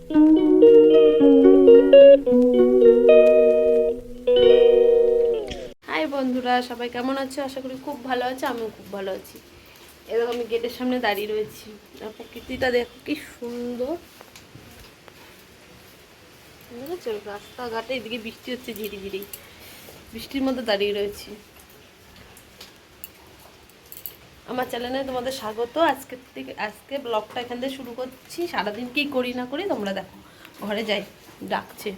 High বন্ধুরা, সবাই কেমন আছো? আশা করি খুব ভালো আছে। আমিও খুব ভালো আছি। এরকম আমি গেটের সামনে দাঁড়িয়ে রয়েছি। আর প্রকৃতিটা দেখো কি সুন্দর। বুঝেছো, রাস্তাঘাটে এদিকে বৃষ্টি হচ্ছে ঝিরিঝিরি, বৃষ্টির মধ্যে দাঁড়িয়ে রয়েছি। আমার চ্যানেলে তোমাদের স্বাগত। আজকে ব্লগটা এখান থেকে শুরু করছি। সারাদিন কি করি না করি তোমরা দেখো। ঘরে যাই, ডাকছে।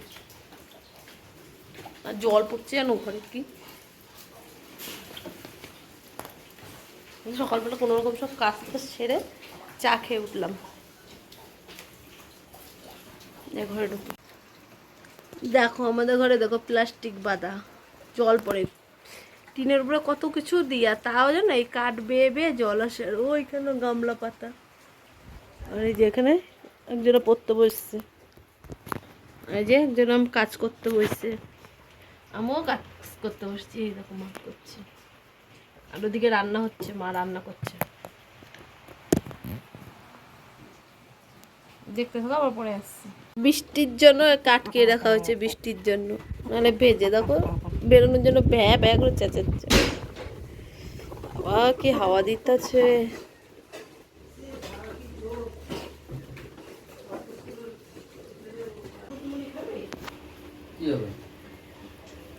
আর জল পড়ছে জানো ঘরে কি। সকালবেলা কোনো রকম সব কাজ সেরে চা খেয়ে উঠলাম। ঘরে ঢুকি, দেখো আমাদের ঘরে দেখো প্লাস্টিক বাঁধা, জল পড়ে। টিনের উপরে কত কিছু দিয়া, তাও যেন এই কাঠ বেয়ে বেয়ে জল আসে। আর ওইখানে গামলা পাতা। আর এই যে এখানে একজনে পড়তে বসছে, এই যে একজন কাজ করতে বসছে। আমিও কাজ করতে বসছি। এই দেখো মা করছে, আর ওদিকে রান্না হচ্ছে, মা রান্না করছে। দেখতে থাকো, আবার পরে আসছে। বৃষ্টির জন্য কাটকে রাখা হয়েছে, বৃষ্টির জন্য নাহলে ভেজে দেখো বেরোনোর জন্য ভ্যা ভ্যা করে চেঁচাচ্ছে। বাবা কি হাওয়া দিতেছে।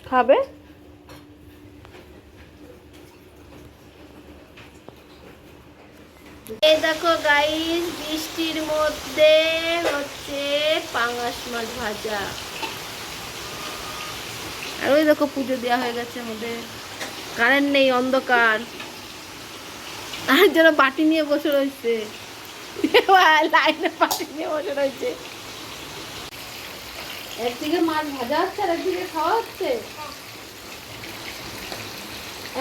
খাবে? এই দেখো গাইস, বৃষ্টির মধ্যে হচ্ছে পাঙ্গাস মাছ ভাজা। আর ওই দেখো পুজো দেওয়া হয়ে গেছে আমাদের। কারেন্ট নেই, অন্ধকার। আর যেন বাটি নিয়ে বসে রয়েছে, লাইনে বাটি নিয়ে বসে রয়েছে। একদিকে মাছ ভাজা হচ্ছে আর একদিকে খাওয়া হচ্ছে।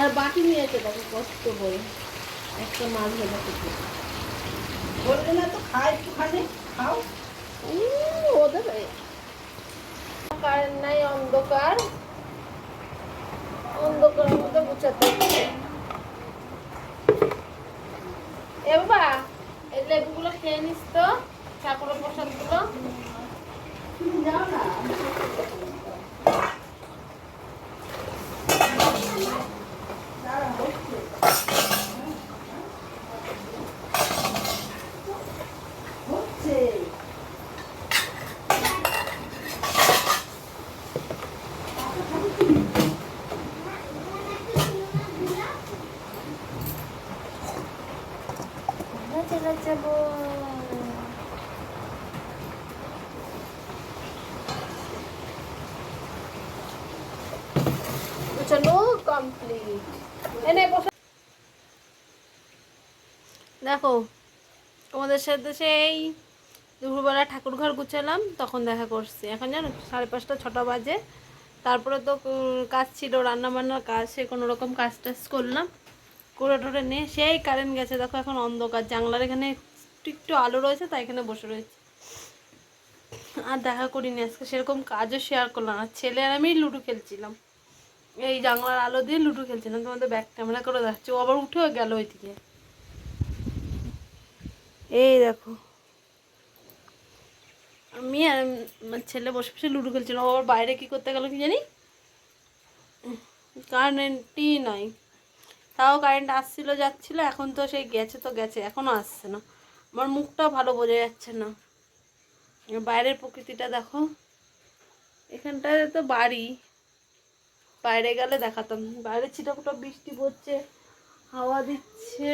আর বাটি নিয়েছে দেখো কষ্ট করে একটা মাছ ভাজা করতে। বলবে না তো খাই একটুখানি খাও। ওদের কারেন্ট নাই, অন্ধকার। অন্ধকারের মধ্যে গুছাতে হচ্ছে। এ বাবা, এই লেবুগুলো খেয়ে নিস তো, ঠাকুরের প্রসাদ গুলো। যাও না, চলে যাবো। চলো কমপ্লিট। দেখো তোমাদের সাথে সেই দুপুরবেলা ঠাকুর ঘর গুছালাম, তখন দেখা করছি। এখন জানো 5:30 6টা বাজে। তারপরে তো কাজ ছিল, রান্না বান্নার কাজ। সে কোনো রকম কাজ টাজ করলাম, করে টোরে নিয়ে সেই কারেন্ট গেছে। দেখো এখন অন্ধকার, জানলার এখানে একটু একটু আলো রয়েছে, তাই এখানে বসে রয়েছে। আর দেখা করিনি আজকে, সেরকম কাজও শেয়ার করলাম না। ছেলে আর আমি লুডো খেলছিলাম, এই জানলার আলো দিয়ে লুডো খেলছিলাম। তোমাদের ব্যাক ক্যামেরা করে দেখাচ্ছি। ও আবার উঠেও গেল ওইদিকে। এই দেখো আমি আর আমার ছেলে বসে বসে লুডো খেলছিল। ও আবার বাইরে কি করতে গেল কি জানি, কারেন্টই নাই। তাও কারেন্ট আসছিল যাচ্ছিল, এখন তো সেই গেছে তো গেছে, এখনো আসছে না। আমার মুখটাও ভালো বোঝা যাচ্ছে না। বাইরের প্রকৃতিটা দেখো, এখানটায় তো বাড়ি, বাইরে গেলে দেখাতাম। বাইরে ছিটাফোটা বৃষ্টি পড়ছে, হাওয়া দিচ্ছে।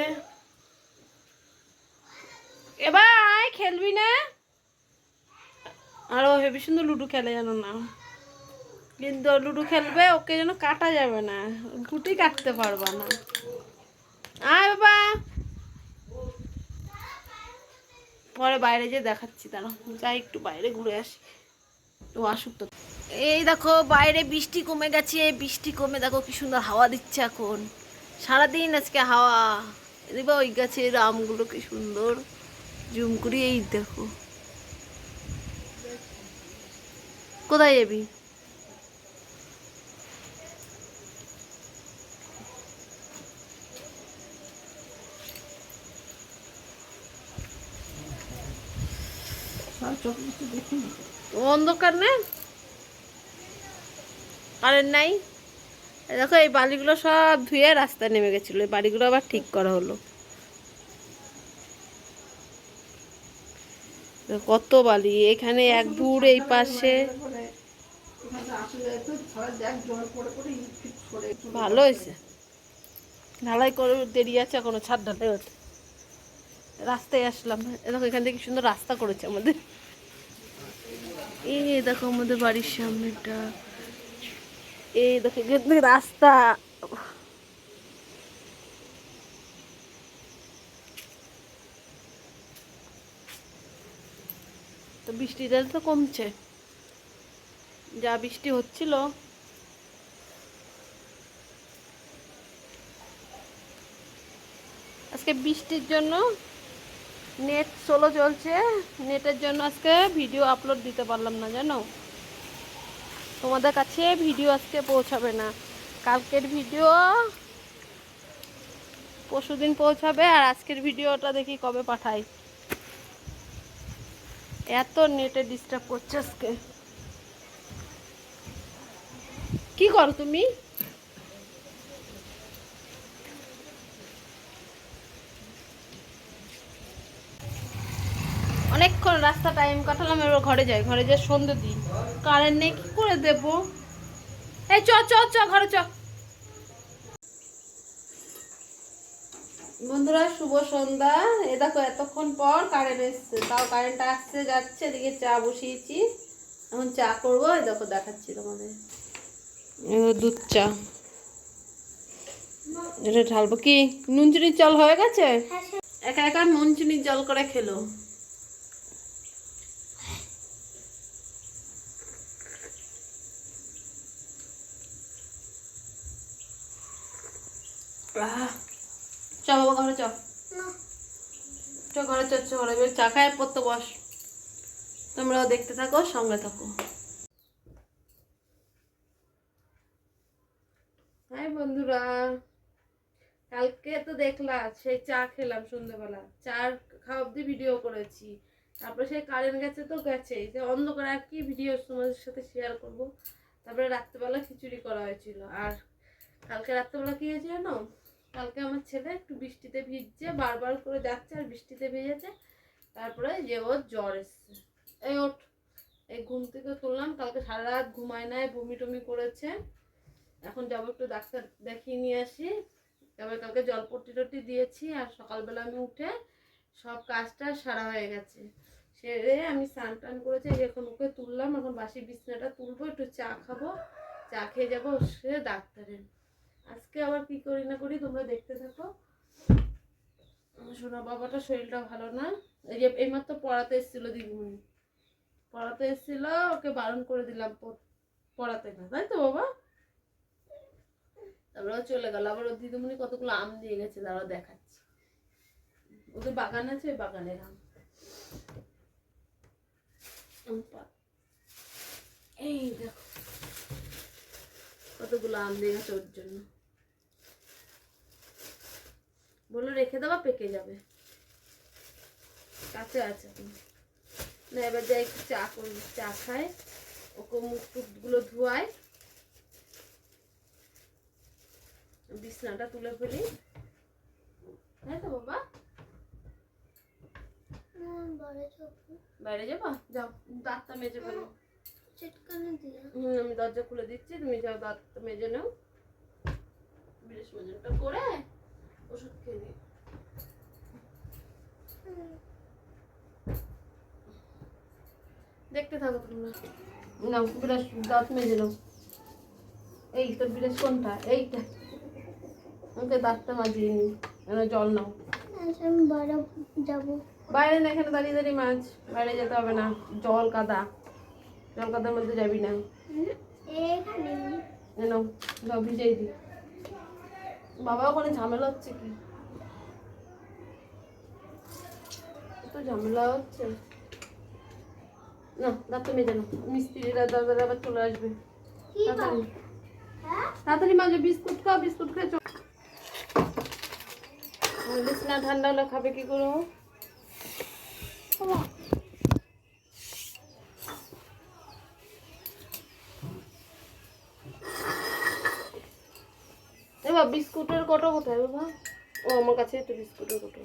এবার খেলবি না? আর ও হেবি সুন্দর লুডো খেলে জানো না, কিন্তু লুডো খেলবে, ওকে যেন কাটা যাবে না, গুটি কাটতে পারবা না। আয় বাবা, পরে বাইরে যে দেখাচ্ছি, তারা যাই একটু বাইরে ঘুরে আসি। ও আসুক তো। এই দেখো বাইরে বৃষ্টি কমে গেছে, বৃষ্টি কমে দেখো কি সুন্দর হাওয়া দিচ্ছে এখন। সারাদিন আজকে হাওয়া। এবার ওই গাছের আমগুলো কি সুন্দর জুম করি। এই দেখো, কোথায় যাবি? অন্ধকার না, কারেন্ট নাই। দেখো এই বালিগুলো সব ধুয়ে রাস্তায় নেমে গেছিলো, এই বাড়িগুলো আবার ঠিক করা হলো। কত বালি এখানে, এক ভুর এই পাশে। ভালো হয়েছে, ঢালাই করে দেরি আছে এখনো, ছাদ ঢালাই হচ্ছে। রাস্তায় আসলাম, দেখো এখান থেকে সুন্দর রাস্তা করেছে আমাদের। এই দেখো আমাদের বাড়ির সামনেটা, এই দেখো এখান থেকে রাস্তা। তো বৃষ্টিটা তো কমছে, যা বৃষ্টি হচ্ছিল। আজকে বৃষ্টির জন্য নেট স্লো চলছে, নেটের জন্য আজকে ভিডিও আপলোড দিতে পারলাম না, জানো। তোমাদের কাছে ভিডিও আজকে পৌঁছাবে না, কালকের ভিডিও পরশুদিন পৌঁছাবে, আর আজকের ভিডিওটা দেখি কবে পাঠাই। এত নেটে ডিস্টার্ব করছে আজকে। কি করো তুমি? অনেকক্ষণ রাস্তা টাইম কাটালাম, এবার ঘরে যাই, ঘরে যাই সন্ধ্যে দিই। কারেন্ট নেই, কি করে দেব? এই চ চ চ ঘরে চ। বন্ধুরা শুভ সন্ধ্যা। এ দেখো এতক্ষণ পর কারেন্ট এসছে, তাও কারেন্টটা আসছে যাচ্ছে। এদিকে চা বসিয়েছি, এখন চা করবো। এই দেখো দেখাচ্ছি তোমাদের, দুধ চা। এটা ঢালবো কি? নুন চিনির জল হয়ে গেছে, একা একা নুন চিনির জল করে খেলো। চ বাবা ঘরে চ, চ ঘরে চ, ঘরে চা খায় পড়তে বস। তোমরাও দেখতে থাকো, সঙ্গে থাকো। হাই বন্ধুরা, কালকে তো দেখলা সেই চা খেলাম সন্ধ্যেবেলা, চা খাওয়া অব্দি ভিডিও করেছি। তারপরে সেই কারেন্ট গেছে তো গেছে, যে অন্ধকার আর কি ভিডিও তোমাদের সাথে শেয়ার করব। তারপরে রাত্রেবেলা খিচুড়ি করা হয়েছিল। আর কালকে রাত্রেবেলা কি হয়েছে জানো? কালকে আমার ছেলে একটু বৃষ্টিতে ভিজছে, বারবার করে যাচ্ছে আর বৃষ্টিতে ভিজেছে। তারপরে যে ওর জ্বর এসছে। এই ওঠ, এই ঘুম থেকে তুললাম, কালকে সারা রাত ঘুমায় নাই, বমি টমি করেছে। এখন যাবো একটু ডাক্তার দেখিয়ে নিয়ে আসি। তারপরে কালকে জলপট্টি টট্টি দিয়েছি, আর সকালবেলা আমি উঠে সব কাজটা সারা হয়ে গেছে। সেরে আমি স্নান টান করেছি, এখন ওকে তুললাম, এখন বাসি বিছনাটা তুলবো, একটু চা খাবো, চা খেয়ে যাবো সে ডাক্তারে। আজকে আবার কি করি না করি তোমরা দেখতে থাকো। সোনা বাবাটা শরীরটা ভালো না, এই যে এইমাত্র পড়াতে এসেছিল দিদিমণি, পড়াতে এসেছিল, ওকে বারণ করে দিলাম পড়াতে না, তাই তো বাবা? তারপরে চলে গেল। আবার ওর দিদিমণি কতগুলো আম দিয়ে গেছে, তারা দেখাচ্ছি। ওদের বাগান আছে, ওই বাগানের আম। এই দেখো কতগুলো আম দিয়ে গেছে ওর জন্য। বললো রেখে দেওয়া, পেকে যাবে, কাছে আছে না। এবার যাই একটু চা করি, চা খায়, ওকে মুখ টুকগুলো ধোয়ায়, বিছনাটা তুলে ফেলি। হ্যাঁ তো বাবা, বাইরে যাবা? যাও, দাঁতটা মেজে ফেলো। আমি দরজা খুলে দিচ্ছি, তুমি যাও দাঁতটা মেজে নাও, ব্রাশ মাজনটা করে ওষুধ খেয়ে নিও। দেখতে থাকো তোমরা। নাও ব্রাশ, দাঁত মেজে নাও। এই তোর ব্রাশ কোনটা? এইটা। ওকে দাঁতটা মাজিয়ে নি, জল নাও। আমি বাইরে যাবো। বাইরে না, এখানে দাঁড়িয়ে দাঁড়িয়ে মাছ, বাইরে যেতে হবে না। জল কাদা, জল কাদার মধ্যে যাবি না। নাও যাও, ভিজেই দি। বাবা ওখানে ঝামেলা হচ্ছে কি? তো ঝামেলা হচ্ছে না। দাঁতটা মেজে নাও, মিস্ত্রিরা দাদারা আবার চলে আসবে। তাড়াতাড়ি তাড়াতাড়ি মাঝে বিস্কুট খাও, বিস্কুট খেয়ে চল। বিছনা ঠান্ডা হলে খাবে কি করো? বাবা বিস্কুটের কটো কোথায় বাবা? ও আমার কাছে তো বিস্কুটের কটো।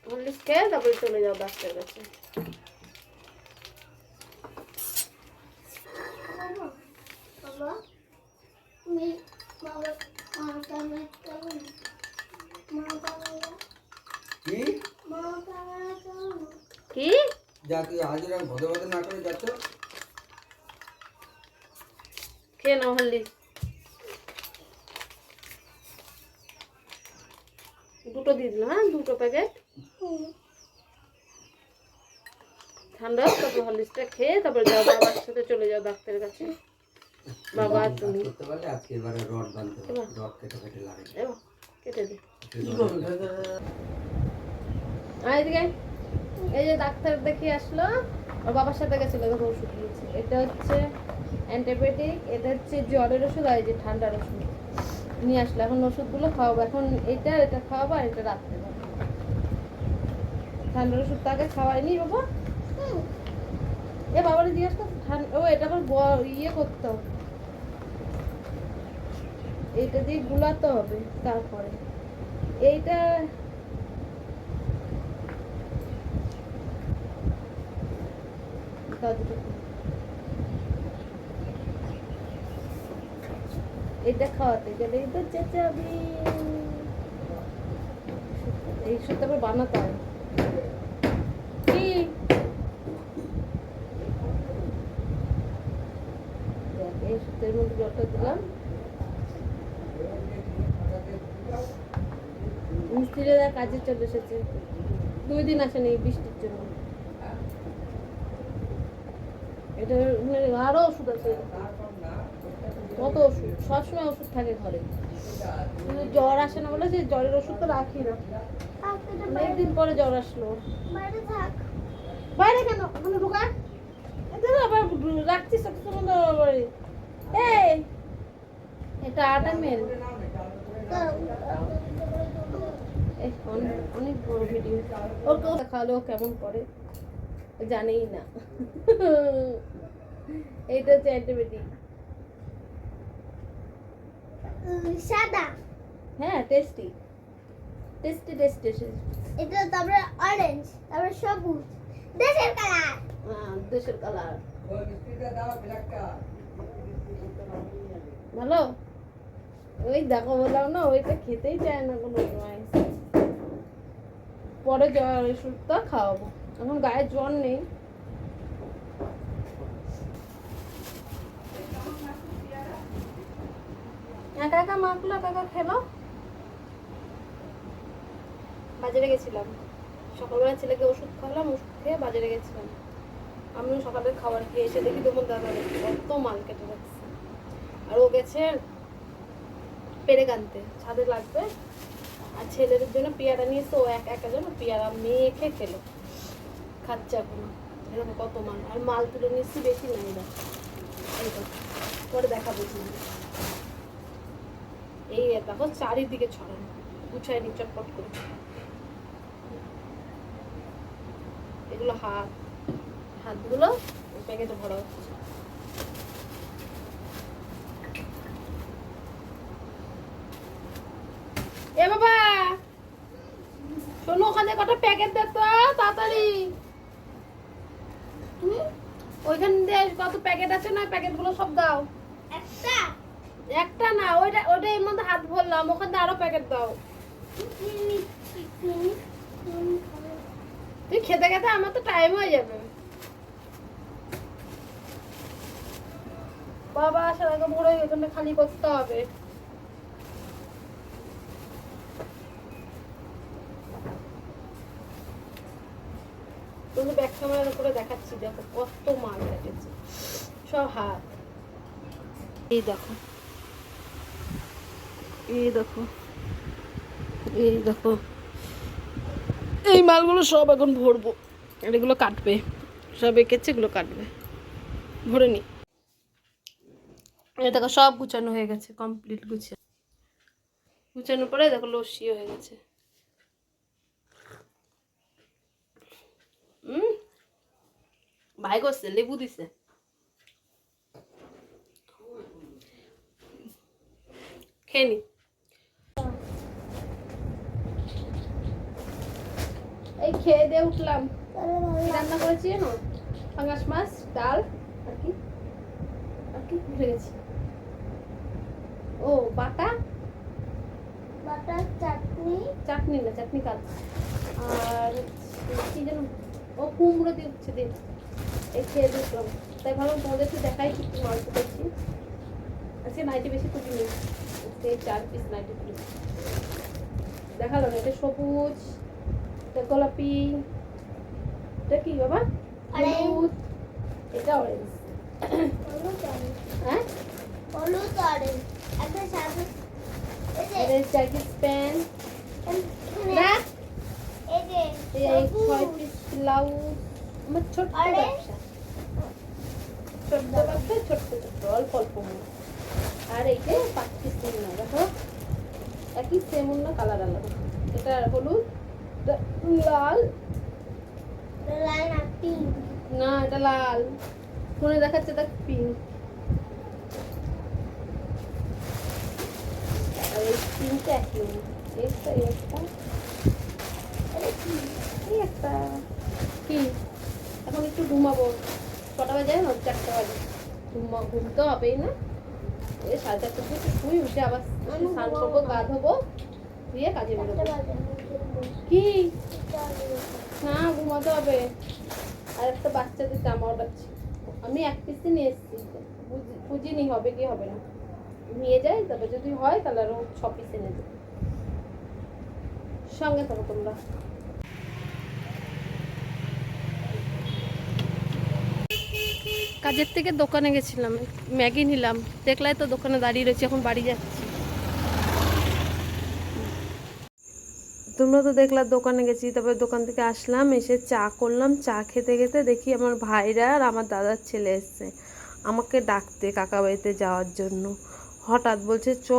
হরলিক্স খেয়ে তারপরে চলে যাও ডাক্তারের কাছে। কি যা তুই আজ এরকম ভদে ভদে না করে যাচ্ছ খেয়ে নাও হরলিক্স। দুটো দিয়ে দিলাম, হ্যাঁ 2টো প্যাকেট। ঠান্ডা তারপর হরলিক্সটা খেয়ে তারপরে যাও বাবার সাথে চলে যাও ডাক্তারের কাছে। বাবা তুমি করতে পারলে আজকে এবারে রড বাঁধতে হবে, রড কেটে কেটে লাগে এবার কেটে দে। আর এদিকে এই যে ডাক্তার দেখিয়ে আসলো, আর বাবার সাথে গেছিল, দেখো ওষুধ দিয়েছে। এটা হচ্ছে অ্যান্টিবায়োটিক, এটা হচ্ছে জ্বরের ওষুধ, আর এই যে ঠান্ডার ওষুধ নিয়ে আসলো। এখন ওষুধগুলো খাওয়াবো, এখন এটা খাওয়াবো আর এটা রাত্রে খাবো। ঠান্ডার ওষুধটা আগে খাওয়াইনি বাবা। এ বাবারে জিজ্ঞাসা কর ঠান্ডা, ও এটা আবার ইয়ে করতে হবে, এইটা দিয়ে গুলাতে হবে তারপরে এইটা। এটা খাওয়াতে গেলেই তো চেঁচাবি। এই ওষুধ তারপর বানাতে হয়। কি এই ওষুধের মধ্যে জলটা দিলাম। মিস্ত্রিরা কাজে চলে এসেছে, 2 দিন আসেনি বৃষ্টির জন্য। এটা আরো ওষুধ আছে, কত ওষুধ, সবসময় ওষুধ থাকে ঘরে। কিন্তু জ্বর আসে না বলে যে জ্বরের ওষুধ তো রাখি না। অনেকদিন পরে জ্বর আসলো। বাইরে কেন ওখানে ঢোকা, আবার রাখছিস এই এটা 8 ml। অনেক বড় ভিডিও। ওকে দেখালো কেমন করে জানেই না। এইটা হচ্ছে অ্যান্টিবায়োটিক। সাদা, হ্যাঁ টেস্টি টেস্টি টেস্টি। এটা তারপরে অরেঞ্জ, তারপরে সবুজ, দেশের কালার। হ্যাঁ দেশের কালার। ওই মিষ্টিটা দাও ব্ল্যাকটা ভালো। ওই দেখো বললাম না, ওইটা খেতেই চায় না কোনো সময়। পরে জ্বর ওষুধটা খাওয়াবো, এখন গায়ে জ্বর নেই। একা একা মাখলো, একা একা খেলো। বাজারে গেছিলাম সকালবেলা, ছেলেকে ওষুধ খাওয়ালাম, ওষুধ খেয়ে বাজারে গেছিলাম। আমিও সকালে খাবার খেয়ে এসে দেখি তোমার দাদা কত মাল কেটে রাখছে। আর ও গেছে পেরে আনতে, ছাদে লাগবে। আর ছেলের জন্য পেয়ারা নিয়েছে, ও একা জন্য পেয়ারা মেখে খেলো, খাচ্ছে এখন। এরকম কত মাল, আর মাল তুলে নিচ্ছি বেশি নাই না, পরে দেখাবো। এই দেখো চারিদিকে ছড়ানো, গুছায় নি চটপট করে। এগুলো হাতগুলো প্যাকেটে ভরা হচ্ছে। এ বাবা শোনো, ওখানে কটা প্যাকেট দে তো তাড়াতাড়ি। ওইখান দিয়ে কত প্যাকেট আছে না, প্যাকেটগুলো সব দাও। একটা না, ওইটা এর মধ্যে হাত ভরলাম, ওখান দিয়ে আরো প্যাকেট দাও। তুই খেতে খেতে আমার তো টাইম হয়ে যাবে। বাবা আসার আগে ভরে এখানে খালি করতে হবে। তুমি ব্যাক ক্যামেরার উপরে দেখাচ্ছি, দেখো কত মাল কেটেছে, সব হাত। এই দেখো, এই দেখো, এই দেখো, এই মালগুলো সব এখন ভরবো। আর এগুলো কাটবে, সব এঁকেছে, এগুলো কাটবে, ভরে নি। এই দেখো সব গুছানো হয়ে গেছে, কমপ্লিট গুছানোর পরে দেখো লস্যি হয়ে গেছে। ভাই করছে, লেবু দিছে। খেয়ে নি। খেয়ে দিয়ে উঠলাম। তাহলে ভালো কি রান্না করেছি জানো? পাঙ্গাস মাছ, ডাল, আর কি ভুলে গেছি। ও বাটা, বাটার চাটনি। চাটনি না, চাটনি কাল। আর কি যেন, ও কুমড়ো দিয়ে উচ্ছে দিন। এই খেয়ে দেখলাম, তাই ভাবলাম তোমাদের একটু দেখাই কি কি মাংস করছি। আজকে নাইটি বেশি কুটিনি, আজকে 4 পিস নাইটি কুটি দেখালো না। এটা সবুজ, এটা গোলাপি, এটা কি বাবা? হলুদ, এটা অরেঞ্জ। হলুদ অরেঞ্জ। হ্যাঁ, হলুদ অরেঞ্জ। একটা সাদা। এই যে এটা জ্যাকেট প্যান্ট। এখানে রাখ। এই যে এই 6 সবুজ। Piece blouse. আমার ছোট্ট Orange? ব্যবসা, ছোট্ট ব্যবসা, ছোট্ট ছোট্ট অল্প অল্প মনে। আর এই যে 5 পিস না, দেখো একই সেম না, কালার আলাদা। এটা হলুদ, এটা লাল, লাল না পিঙ্ক। না এটা লাল, ফোনে দেখাচ্ছে দেখ পিঙ্ক। আর এই পিঙ্কটা একই, একটা একটা এই একটা কি। এখন একটু ঘুমাবো, কটা বাজে না? 4টা বাজে। ঘুম তো হবেই না, ওই 4:30টার দিকে একটু শুই, উঠে আবার স্নান করবো, গা ধোবো, দিয়ে কাজে বেরোবো। কি না, ঘুমাতে হবে। আর একটা বাচ্চাদের জামা অর্ডার ছিল, আমি 1 পিসই নিয়ে এসেছি, বুঝিনি হবে কি হবে না। নিয়ে যাই, তবে যদি হয় তাহলে আরো 6 পিস এনে দেবো। সঙ্গে থাকো তোমরা। কাজের থেকে দোকানে গেছিলাম, ম্যাগি নিলাম, দেখলাই তো দোকানে দাঁড়িয়ে রয়েছে, এখন বাড়ি যাচ্ছি। তোমরা তো দেখলা দোকানে গেছি, তারপরে দোকান থেকে আসলাম, এসে চা করলাম। চা খেতে খেতে দেখি আমার ভাইরা আর আমার দাদার ছেলে এসছে আমাকে ডাকতে কাকা বাড়িতে যাওয়ার জন্য। হঠাৎ বলছে চ,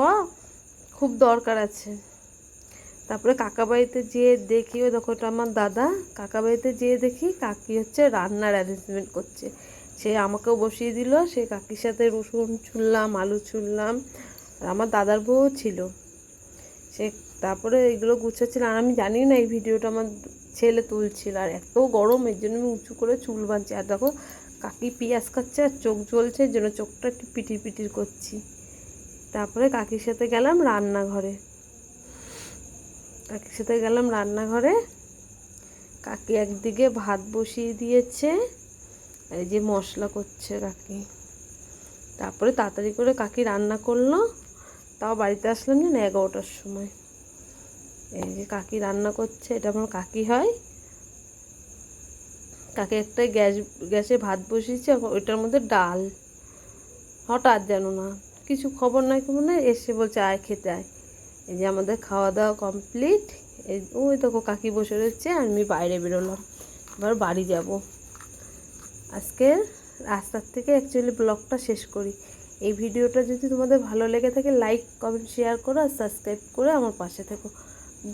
খুব দরকার আছে। তারপরে কাকা বাড়িতে যেয়ে দেখি, ওই দেখো ওটা আমার দাদা। কাকা বাড়িতে যেয়ে দেখি কাকি হচ্ছে রান্নার অ্যারেঞ্জমেন্ট করছে। সে আমাকেও বসিয়ে দিল, সে কাকির সাথে রসুন ছুললাম, আলু ছুললাম, আর আমার দাদার বউ ছিল সে। তারপরে এগুলো গুছাচ্ছিল, আর আমি জানি না এই ভিডিওটা আমার ছেলে তুলছিল। আর এত গরম, এর জন্য আমি উঁচু করে চুল বাঁধছি। আর দেখো কাকি পেঁয়াজ খাচ্ছে আর চোখ জ্বলছে, এর জন্য চোখটা একটু পিটির পিটির করছি। তারপরে কাকির সাথে গেলাম রান্নাঘরে। কাকি একদিকে ভাত বসিয়ে দিয়েছে, আর এই যে মশলা করছে কাকি। তারপরে তাড়াতাড়ি করে কাকি রান্না করলো, তাও বাড়িতে আসলাম যেন 11টার সময়। এই যে কাকি রান্না করছে, এটা আমার কাকি হয়। কাকি একটা গ্যাসে ভাত বসিয়েছে, ওইটার মধ্যে ডাল। হঠাৎ যেন না কিছু খবর নাই এসে বলছে আয় খেতে আয়। এই যে আমাদের খাওয়া দাওয়া কমপ্লিট। এই ওই দেখো কাকি বসে রয়েছে, আর আমি বাইরে বেরোলাম, এবার বাড়ি যাব। আজকে রাস্তার থেকে অ্যাকচুয়ালি ব্লগটা শেষ করি। এই ভিডিওটা যদি তোমাদের ভালো লেগে থাকে, লাইক কমেন্ট শেয়ার করো, আর সাবস্ক্রাইব করে আমার পাশে থেকো।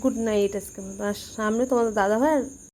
গুড নাইট আজকে মতো। আর সামনে তোমাদের দাদা ভাই